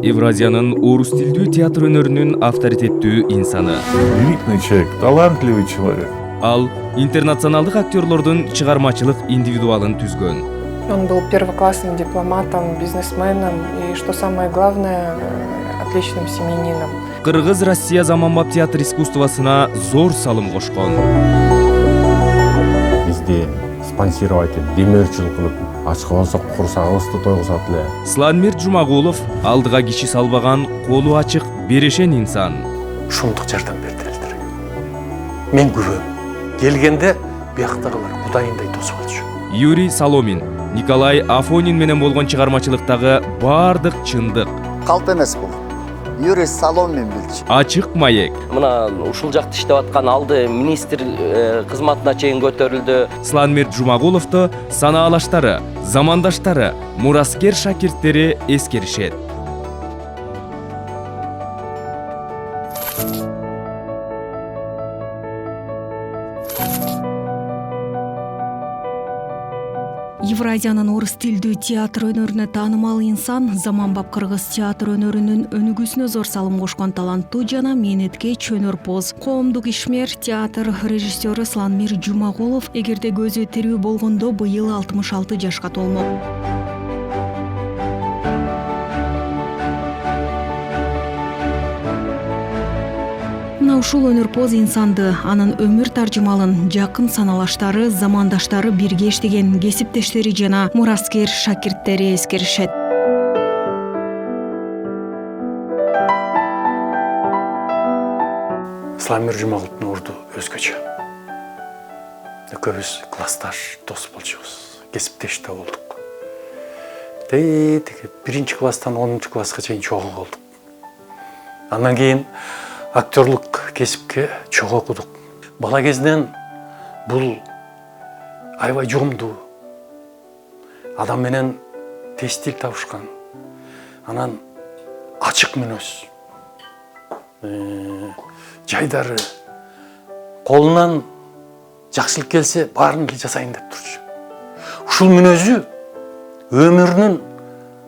Евразиянын орус тилдүү театр өнөрүнүн авторитеттүү инсаны. Удивительный человек, талантливый человек. Ал интернационалдык актерлордун чыгармачылык индивидуалын түзгөн. Он был первоклассным дипломатом, бизнесменом и, что самое главное, отличным семьянином. Кыргыз-Россия заманбап театр искусствосуна зор салым кошкон. Бизди спонсировать этип, демөөрчүлүк кылып, ачкы болсо курсагыбызды тойгузат эле. Сланмир Жумагулов алдыга киши салбаган, колу ачык, берешен инсан. Шумдук жардам берди элдер. Мен күбөм. Келгенде бияктагылар кудайындай тосуп алчу. Юрий Соломин, Николай Афонин менен болгон чыгармачылыктагы бардык чындык. Калп эмес бул. Юрий Соломин билчү. Ачык маек. Мына ушул жакта иштеп аткан алды министр кызматына чейин көтөрүлдү. Сланмир Жумагуловду санаалаштары, замандаштары, мураскер шакирттери эскеришет. Евразиянын орус тилдүү театр өнөрүнө таанымал инсан, заманбап кыргыз театр өнөрүнүн өнүгүүсүнө зор салым кошкон таланттуу жана мээнеткеч өнөрпоз, коомдук ишмер, театр режиссеру Сланмир Жумагулов эгерде көзү тирүү болгондо быйыл 66 жашка толмок. Ушул өнөрпоз инсанды, анын өмүр таржымалын жакын саналаштары, замандаштары, бирге иштеген кесиптештери жана мураскер шакирттери эскеришет. Сланмир Жумагуловдун орду өзгөчө. Экөөбүз классташ, дос болчубуз, кесиптеш да болдук. Биринчи класстан 10 класска чейин чогуу болдук. Андан кийин актерлук кесипке чогуу окудук. Бала кезинен бул аябай жугумдуу. Адам менен тез тил табышкан. Анан ачык мүнөз. Жайдары. Колунан жакшылык келсе, баарын эле жасайын деп турчу. Ушул мүнөзү өмүрүнүн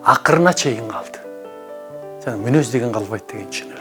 акырына чейин калды. Жана мүнөз деген калбайт деген чын эле.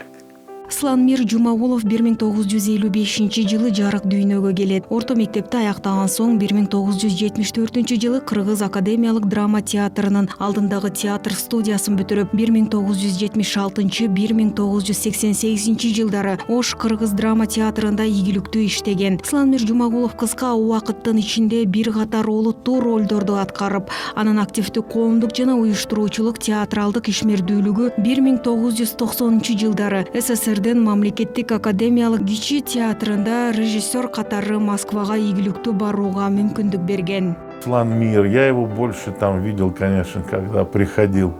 Сланмир Жумагулов 1955-жылы жарык дүйнөгө келет. Орто мектепти аяктаган соң 1974-жылы Кыргыз академиялык драма театрынын алдындагы театр студиясын бүтүрүп, 1976-1988 жылдары Ош Кыргыз драма театрында ийгиликтүү иштеген. Сланмир Жумагулов кыска убакыттын ичинде бир катар олуттуу ролдорду аткарып, анын активдүү коомдук жана уюштуруучулук театралдык ишмердүүлүгү 1990-жылдары СССРдин мамлекеттик академиялык кичи театрында режиссер катары Москвага ийгиликтүү барууга мүмкүндүк берген. Сланмир, я его больше там видел, конечно, когда приходил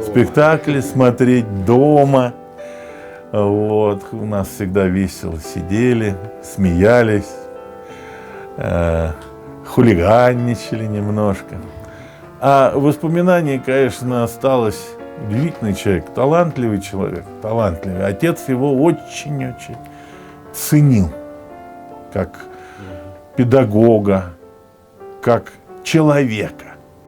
спектакли смотреть дома. Вот, у нас всегда весело сидели, смеялись, хулиганничали немножко. А воспоминаний, конечно, осталось. Удивительный человек, талантливый человек, талантливый. Отец его очень-очень ценил как педагога, как человека.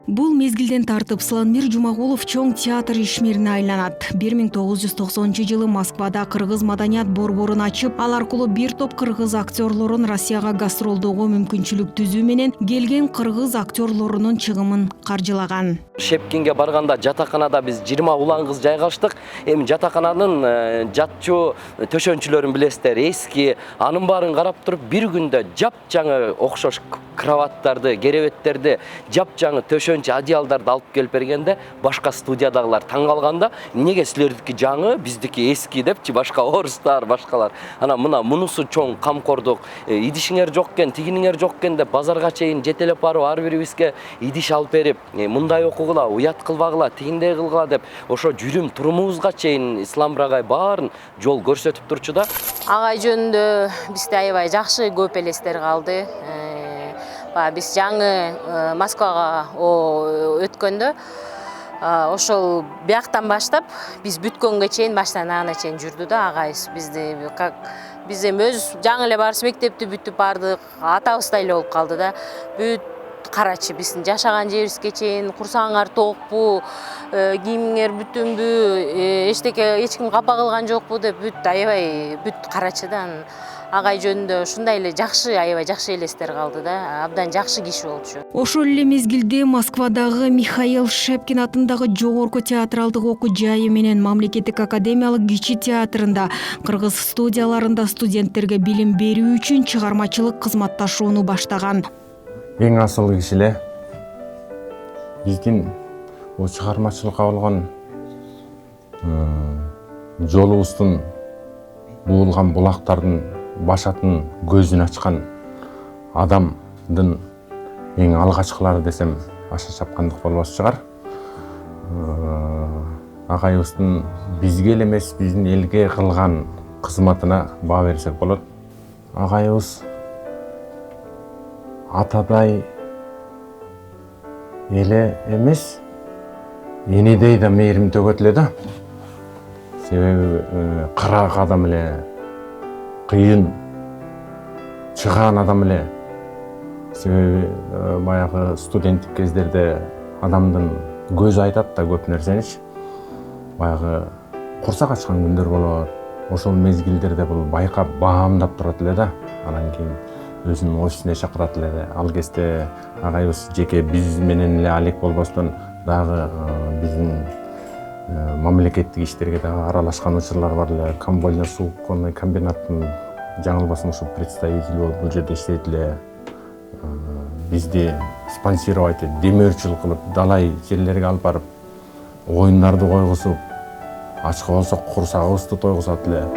Бул мезгилден тартып Сланмир Жумагулов чоң театр ишмерине айланат. 1990-жылы Москвада кыргыз маданият борборун ачып, ал аркылуу бир топ кыргыз актерлорун Россияга гастролдоого мүмкүнчүлүк түзүү менен келген кыргыз актерлорунун чыгымын каржылаган. Шепкинге барганда жатаканада биз 20 улан кыз жайгаштык. Эми жатакананын жатчу төшөнчүлөрүн билесиздер, эски. Анын баарын карап туруп, бир күндө жапжаңы окшош кроваттарды, керебеттерди, жапжаңы төшөнчү одеялдарды алып келип бергенде, башка студиядагылар таң калганда, эмнеге силердики жаңы, биздики эски депчи, башка орустар, башкалар. Анан мунусу чоң камкордук, идишиңер жок экен, тигиниңер жок экен деп базарга чейин жетелеп барып, ар бирибизге идиш алып берип, мындай окугула, уят кылбагыла, тигиндей кылгыла деп, ошо жүрүм турумубузга чейин Исламбир агай баарын жол көрсөтүп турчу да. Агай жөнүндө бизде аябай жакшы көп элестер калды. Биз жаңы Москвага өткөндө ошол бияктан баштап биз бүткөнгө чейин баштан аягына чейин жүрдү да агай. Биз эми өз жаңы эле барып мектепти бүтүп бардык, атабыздай эле болуп калды да. Бүт карачы биздин жашаган жерибизге чейин курсаңар токпу, кийимиңер бүтүнбү, эч ким капа кылган жокпу деп бүт аябай бүт карачы да. Агай жөнүндө ушундай эле аябай жакшы элестер калды да. Абдан жакшы киши болчу. Ошол эле мезгилде Москвадагы Михаил Шепкин атындагы жогорку театралдык окуу жайы менен Мамлекеттик академиялык кичи театрында кыргыз студияларында студенттерге билим берүү үчүн чыгармачылык кызматташууну баштаган. Эң асыл киши эле биздин чыгармачылыкка болгон жолубуздун буулган булактардын башатын көзүн ачкан адамдын эң алгачкылары десем аша чапкандык болбос чыгар. Агайыбыздын бизге эле эмес, биздин элге кылган кызматына баа берсек болот. Агайыбыз атадай эле эмес, энедей да мээрим төгөт эле да. Себеби кырак адам эле, кыйын чыгаан адам эле. Себеби баягы студенттик кездерде адамдын көзү айтат да көп нерсеничи. Баягы курсак ачкан күндөр болот. Ошол мезгилдерде бул байкап баамдап турат эле да. Анан кийин өзүнүн офисине чакырат эле. Ал кезде агайыбыз жеке биз менен эле алек болбостон дагы биздин мамлекеттик иштерге дагы аралашкан учурлар бар эле. Камбольно суконный комбинаттын жаңылбасым ушу представитель болуп бул жерде иштейт эле. Бизди спонсировать этип, демөөрчүлүк кылып, далай жерлерге алып барып, оюндарды койгузуп, ачка болсо курсагыбызды тойгузат эле.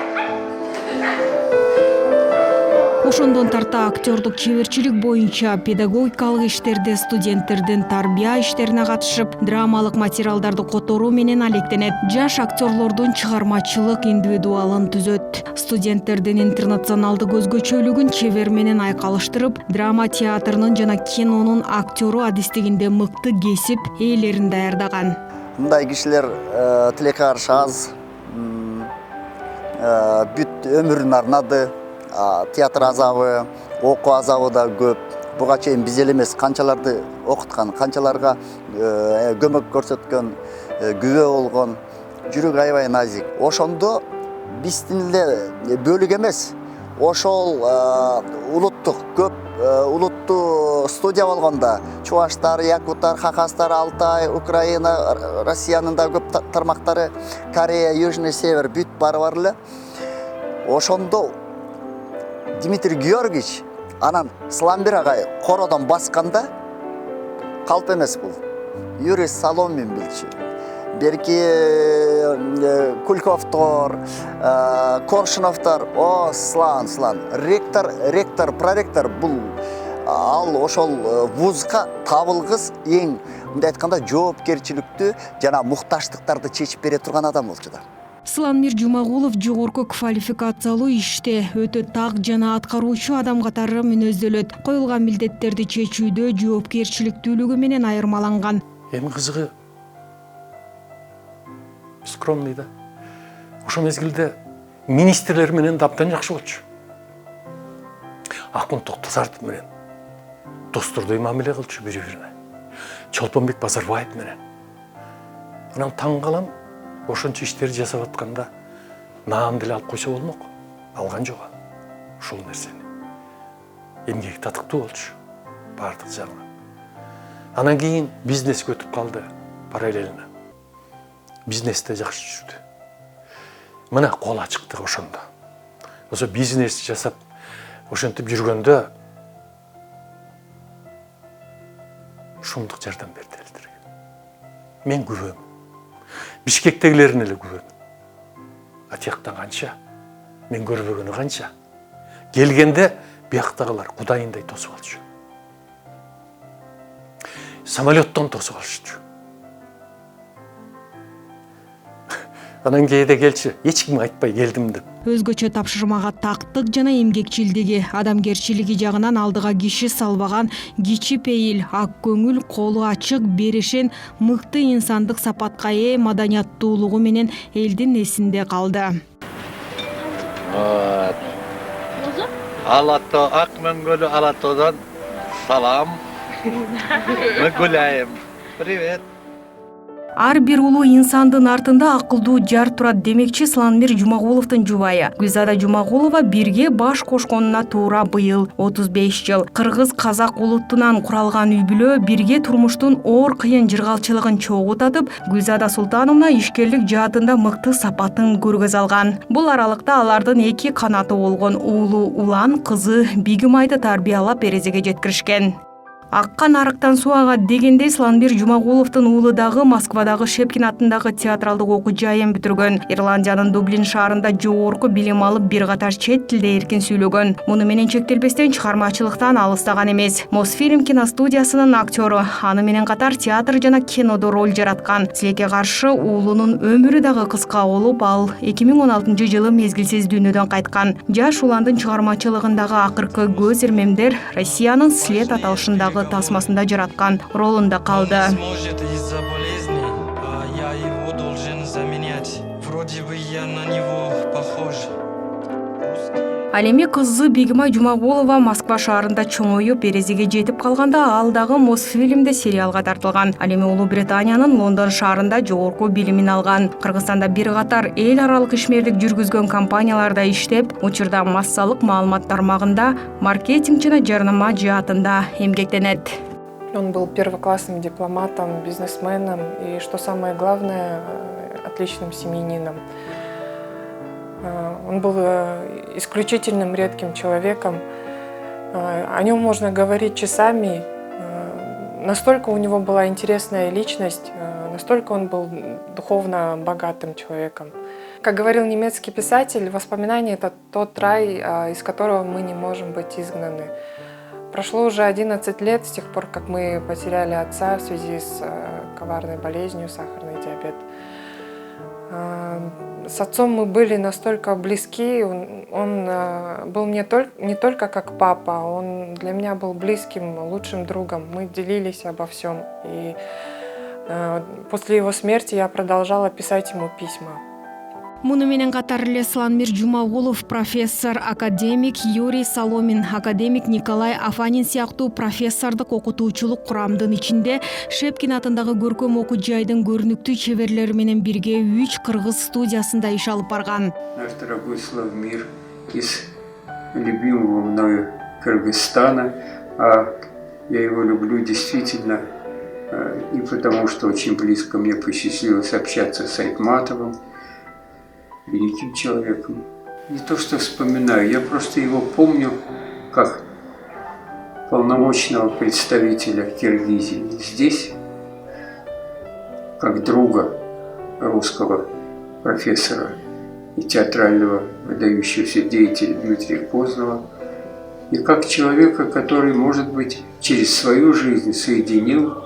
Ошондон тарта актёрдук чеберчилик боюнча педагогикалык иштерде студенттердин тарбия иштерине катышып, драмалык материалдарды которуу менен алектенет. Жаш актёрлордун чыгармачылык индивидуалын түзөт. Студенттердин интернационалдык өзгөчөлүгүн чебер менен айкалыштырып, драма театрынын жана кинонун актёру адистигинде мыкты кесип ээлерин даярдаган. Мындай кишилер тилекке каршы аз, бүт өмүрүн арнады. Театр азабы, окуу азабы да көп. Буга чейин биз эле эмес, канчаларды окуткан, канчаларга көмөк көрсөткөн, күбө болгон, жүрөк аябай назик. Ошондо биздин эле бөлүк эмес, ошол улуттук көп улуттуу студия болгондо чуваштар, якуттар, хакастар, Алтай, Украина, Россиянын да көп тармактары, Корея, Южный Север бүт бар эле. Ошондо Дмитрий Георгиевич анан Сламбир агай кородон басканда калп эмес бул. Юрий Соломин билчү. Берки Кульковтор, Коршуновтор, Слан. Ректор, проректор бул ал ошол вузга табылгыс эң мындай айтканда жоопкерчиликтүү жана мукташтыктарды чечип бере турган адам болчу да. Сыланмир Жумагулов жогорку квалификациялуу иште өтө так жана аткаруучу адам катары мүнөздөлөт. Коюлган милдеттерди чечүүдө жоопкерчиликтүүлүгү менен айырмаланган. Эми кызыгы скромный да. Ошол мезгилде министрлер менен да абдан жакшы болчу. Акын Токтосаров менен достордой мамиле кылчу бири-бирине. Чолпонбек Базарбаев менен. Анан таң калам, ошончо иштерди жасап атканда наам деле алып койсо болмок. Алган жок. Ушул нерсени. Эмгеги татыктуу болчу. Бардык жагынан. Анан кийин бизнеске өтүп калды параллельно. Бизнесте жакшы жүрдү. Мына кол ачыктык ошондо. Ошо бизнес жасап ошентип жүргөндө шумдук жардам берди элдерге. Мен күбөм. Бишкектегилерин эле күбөм. А тияктан канча? Мен көрбөгөнү канча? Келгенде бияктагылар кудайындай тосуп алчу. Самолеттон тосуп алышчу. Анан кээде келчи, эч ким айтпай келдим деп. Өзгөчө тапшырмага тактык жана эмгекчилдиги, адамгерчилиги жагынан алдыга киши салбаган кичи пейил, ак көңүл, колу ачык, берешен, мыкты инсандык сапатка ээ маданияттуулугу менен элдин эсинде калды. Алато, ак мөңгөлү Алатодан салам. Мы гуляем. Привет. Ар бир улуу инсандын артында акылдуу жар турат демекчи Сыланмир Жумагуловдун жубайы Гүлзада Жумагулова бирге баш кошконуна туура быйыл 35 жыл. Кыргыз-казак улутунан куралган үй бүлө бирге турмуштун оор кыйын жыргалчылыгын чогуу татып, Гүлзада Султановна ишкерлик жаатында мыкты сапатын көргөз алган. Бул аралыкта алардын 2 канаты болгон уулу Улан, кызы Бигимайды тарбиялап эрезеге жеткиришкен. Аккан арыктан суу агат дегендей Сыланмир Жумагуловдун уулу дагы Москвадагы Шепкин атындагы театралдык окуу жайын бүтүргөн. Ирландиянын Дублин шаарында жогорку билим алып, бир катар чет тилде эркин сүйлөгөн. Муну менен чектелбестен чыгармачылыктан алыстаган эмес. Мосфильм киностудиясынын актёру, аны менен катар театр жана кинодо роль жараткан. Тилекке каршы уулунун өмүрү дагы кыска болуп, ал 2016 жылы мезгилсиз дүйнөдөн кайткан. Жаш Уландын чыгармачылыгындагы акыркы көз ирмемдер Россиянын След аталышындагы тасмасында жараткан ролунда калды. Ал эми кызы Бигимай Жумагулова Москва шаарында чоңоюп эрезеге жетип калганда, ал дагы Мосфильмде сериалга тартылган. Ал эми Улуу Британиянын Лондон шаарында жогорку билимин алган. Кыргызстанда бир катар эл аралык ишмерлик жүргүзгөн компанияларда иштеп, учурда массалык маалымат тармагында маркетинг жана жарнама жаатында эмгектенет. Он был первоклассным дипломатом, бизнесменом и, что самое главное, отличным семьянином. Он был исключительным, редким человеком. О нем можно говорить часами. Настолько у него была интересная личность, настолько он был духовно богатым человеком. Как говорил немецкий писатель, воспоминания – это тот рай, из которого мы не можем быть изгнаны. Прошло уже 11 лет с тех пор, как мы потеряли отца в связи с коварной болезнью, сахарный диабет. С отцом мы были настолько близки, он был мне не только как папа, он для меня был близким, лучшим другом. Мы делились обо всем. И после его смерти я продолжала писать ему письма. Муну менен катар эле Сыланмир Жумагулов, профессор, академик Юрий Соломин, академик Николай Афанин сыяктуу профессордук окутуучулук курамдын ичинде Шепкин атындагы көркөм окуу жайдын көрүнүктүү чеберлери менен бирге 3 кыргыз студиясында иш алып барган. Наш дорогой Славмир из любимого мною Кыргызстана, я его люблю действительно и потому, что очень близко мне посчастливилось общаться с Айтматовым, великим человеком. Не то, что вспоминаю, я просто его помню как полномочного представителя Киргизии здесь, как друга русского профессора и театрального выдающегося деятеля Дмитрия Познова, и как человека, который, может быть, через свою жизнь соединил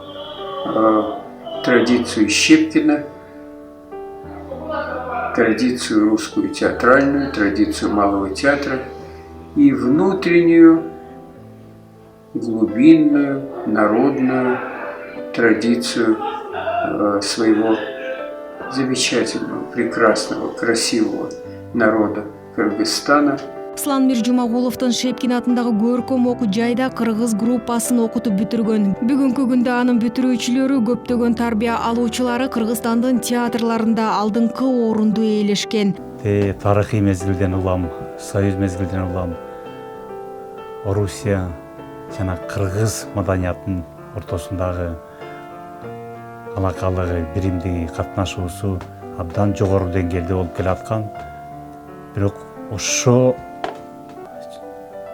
традицию Щепкина, традицию русскую театральную, традицию малого театра и внутреннюю, глубинную, народную традицию своего замечательного, прекрасного, красивого народа Кыргызстана. Сыланмир Жумагуловдун Шепкин атындагы көркөм окуу жайда кыргыз группасын окутуп бүтүргөн. Бүгүнкү күндө анын бүтүрүүчүлөрү, көптөгөн тарбия алуучулары Кыргызстандын театрларында алдыңкы орунду ээлешкен. Тарыхый мезгилден улам, союз мезгилден улам, Орусия жана кыргыз маданиятынын ортосундагы алакалыгы, биримдиги, катнашуусу абдан жогору деңгээлде болуп келаткан. Бирок ошо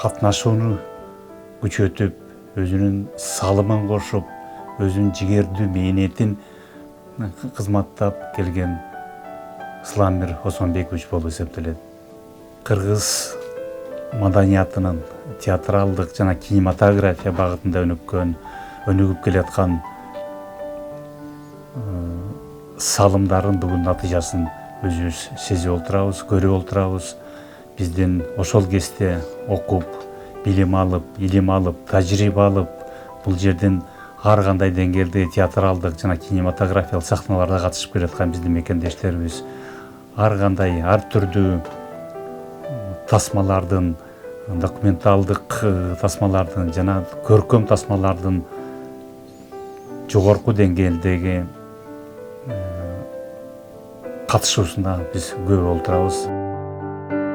катнашууну күчөтүп, өзүнүн салымын кошуп, өзүнүн жигердүү мээнетин кызматтап келген Сыланмир Осмонбекович болуп эсептелет. Кыргыз маданиятынын театралдык жана кинематография багытында өнүгүп келаткан салымдарын бүгүн натыйжасын өзүбүз сезип отурабыз, көрүп отурабыз. Бизден ошол кезде окуп, билим алып, илим алып, тажрыйба алып, бул жерден ар кандай деңгээлде театралдык жана кинематографиялык сахналарда катышып келаткан биздин мекендештерибиз ар кандай, ар түрдүү тасмалардын, документалдык тасмалардын жана көркөм тасмалардын жогорку деңгээлдеги катышуусуна биз көп олтурабыз.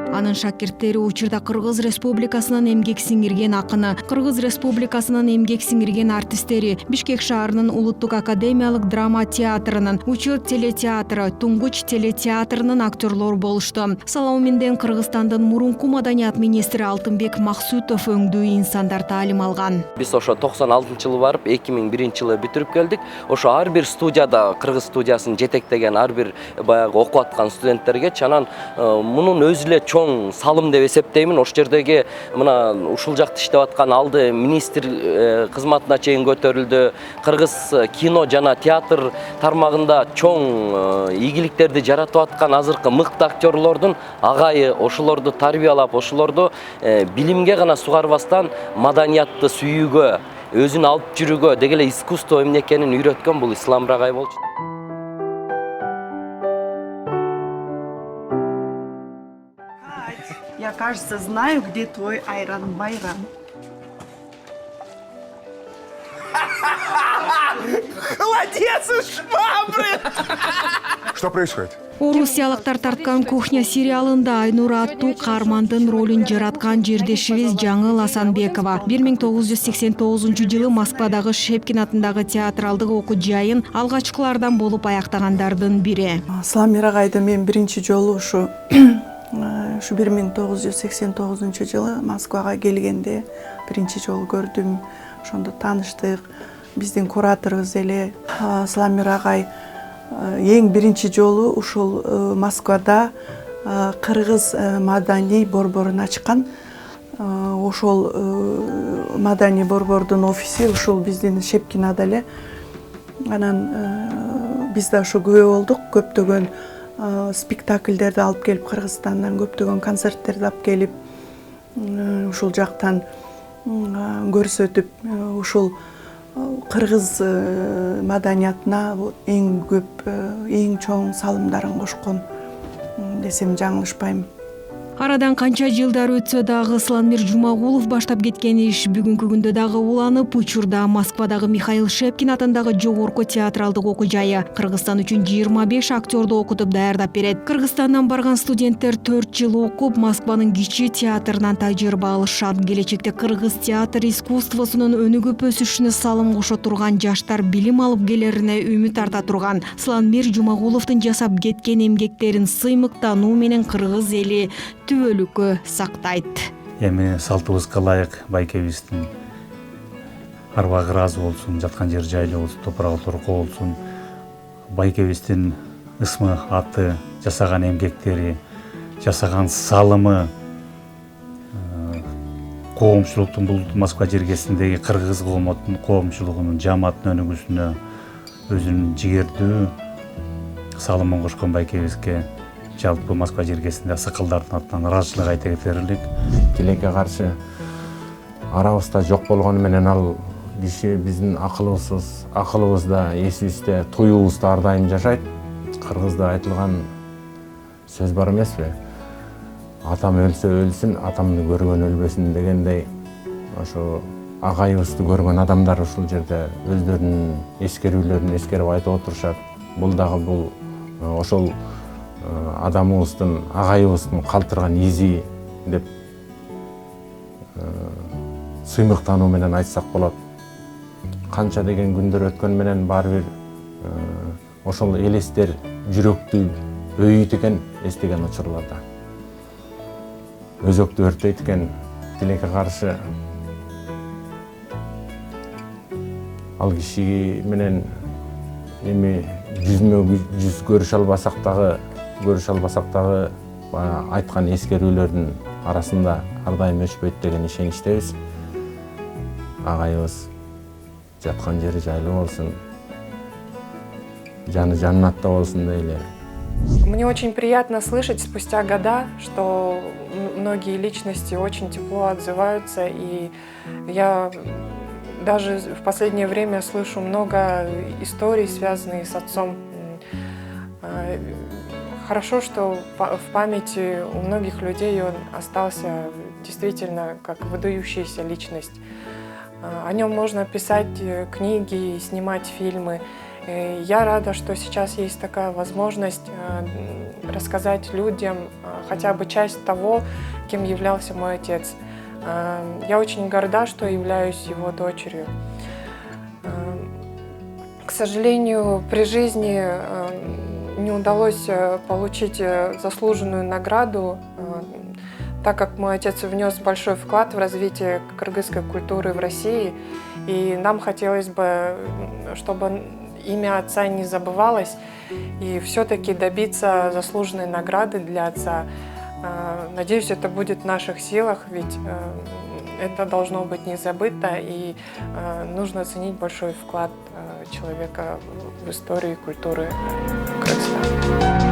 Анын шакирттери учурда Кыргыз Республикасынын эмгек сиңирген акыны, Кыргыз Республикасынын эмгек сиңирген артисттери, Бишкек шаарынын Улуттук академиялык драма театрынын, Учет телетеатры, Туңгуч телетеатрынын актерлору болушту. Салауминден Кыргызстандын мурунку маданият министри Алтынбек Максутов өңдүү инсандар таалим алган. Биз ошо 96-жылы барып, 2001-жылы бүтүрүп келдик. Ошо ар бир студияда, Кыргыз студиясын жетектеген ар бир баягы окуп аткан студенттерге чанан мунун өзү эле чоң салым деп эсептеймин. Ош жердеги мына ушул жакта иштеп аткан алды министр кызматына чейин көтөрүлдү. Кыргыз кино жана театр тармагында чоң ийгиликтерди жаратып аткан азыркы мыкты актерлордун агайы, ошолорду тарбиялап, ошолорду билимге гана сугарбастан маданиятты сүйүүгө, өзүн алып жүрүүгө, деги эле искусство эмне экенин үйрөткөн бул Исламир агай болчу. Я, кажется, знаю, где твой Айран-Байран. Холодец и швабры! Что происходит? Орусиялыктар тарткан кухня сериалында Айнур аттуу каармандын ролун жараткан жердешибиз Жаңыл Асанбекова 1989-жылы Москвадагы Шепкин атындагы театралдык окуу жайын алгачкылардан болуп аяктагандардын бири. Исламир агайды мен биринчи жолу ушу 1989-жылы Москвага келгенде биринчи жолу көрдүм. Ошондо тааныштык. Биздин кураторубуз эле Исламир агай эң биринчи жолу ушул Москвада Кыргыз маданий борборун ачкан. Ошол маданий борбордун офиси ушул биздин Шепкинада эле. Анан биз да ошо күбө болдук. Көптөгөн спектакльдерди алып келип, Кыргызстандан көптөгөн концерттерди алып келип, ушул жактан көрсөтүп, ушул Кыргыз маданиятына эң көп, эң чоң салымдарын кошкон десем жаңылышпайм. Арадан канча жылдар өтсө дагы Исламир Жумагулов баштап кеткен иш бүгүнкү күндө дагы уланып, учурда Москвадагы Михаил Шепкин атындагы жогорку театралдык окуу жайы Кыргызстан үчүн 25 актёрду окутуп даярдап берет. Кыргызстандан барган студенттер 4 жыл окуп, Москванын кичи театрынан тажрыйба алышат. Келечекте Кыргыз театр искусствосунун өнүгүп өсүшүнө салым кошо турган жаштар билим алып келерине үмүт арта турган. Исламир Жумагуловдун жасап кеткен эмгектерин сыймыктануу менен кыргыз эли түбөлүккө сактайт. Эми салтыбызга ылайык байкебиздин арбагы ыраазы болсун, жаткан жер жайлуу болсун, топурагы торко болсун. Байкебиздин ысмы аты, жасаган эмгектери, жасаган салымы коомчулуктун бул Москва жергесиндеги кыргыз коомчулугунун жамааттын өнүгүүсүнө өзүнүн жигердүү салымын кошкон байкебизге жалпы Москва жергесинде сакалдардын атынан ыраазычылык айта кетерлик. Тилекке каршы арабызда жок болгону менен ал киши биздин акылыбызда, эсибизде, туюубузда ар дайым жашайт. Кыргызда айтылган сөз бар эмеспи? Атам өлсө өлсүн, атамды көргөн өлбөсүн дегендей, ошо агайыбызды көргөн адамдар ушул жерде өздөрүнүн эскерүүлөрүн эскерип айтып отурушат. Бул дагы бул ошол адамыбыздын, агайыбыздын калтырган изи деп сыймыктануу менен айтсак болот. Канча деген күндөр өткөн менен баары бир ошол элестер жүрөктү өйүйт экен эстеген учурларда. Өзөктү өртөйт экен. Тилекке каршы ал киши менен эми жүзмө жүз көрүшө албасак дагы айткан эскерүүлөрдүн арасында ар дайым өчпөйт деген ишеничтебиз. Агайыбыз жаткан жери жайлуу болсун, жаны жаннатта болсун дейли. Мне очень приятно слышать спустя года, что многие личности очень тепло отзываются, и я даже в последнее время слышу много историй, связанных с отцом. Хорошо, что в памяти у многих людей он остался действительно как выдающаяся личность. О нем можно писать книги, снимать фильмы. И я рада, что сейчас есть такая возможность рассказать людям хотя бы часть того, кем являлся мой отец. Я очень горда, что являюсь его дочерью. К сожалению, при жизни не удалось получить заслуженную награду, так как мой отец внес большой вклад в развитие кыргызской культуры в России, и нам хотелось бы, чтобы имя отца не забывалось, и все-таки добиться заслуженной награды для отца. Надеюсь, это будет в наших силах, ведь это должно быть не забыто, и нужно оценить большой вклад человека в историю и культуру Кыргызстана.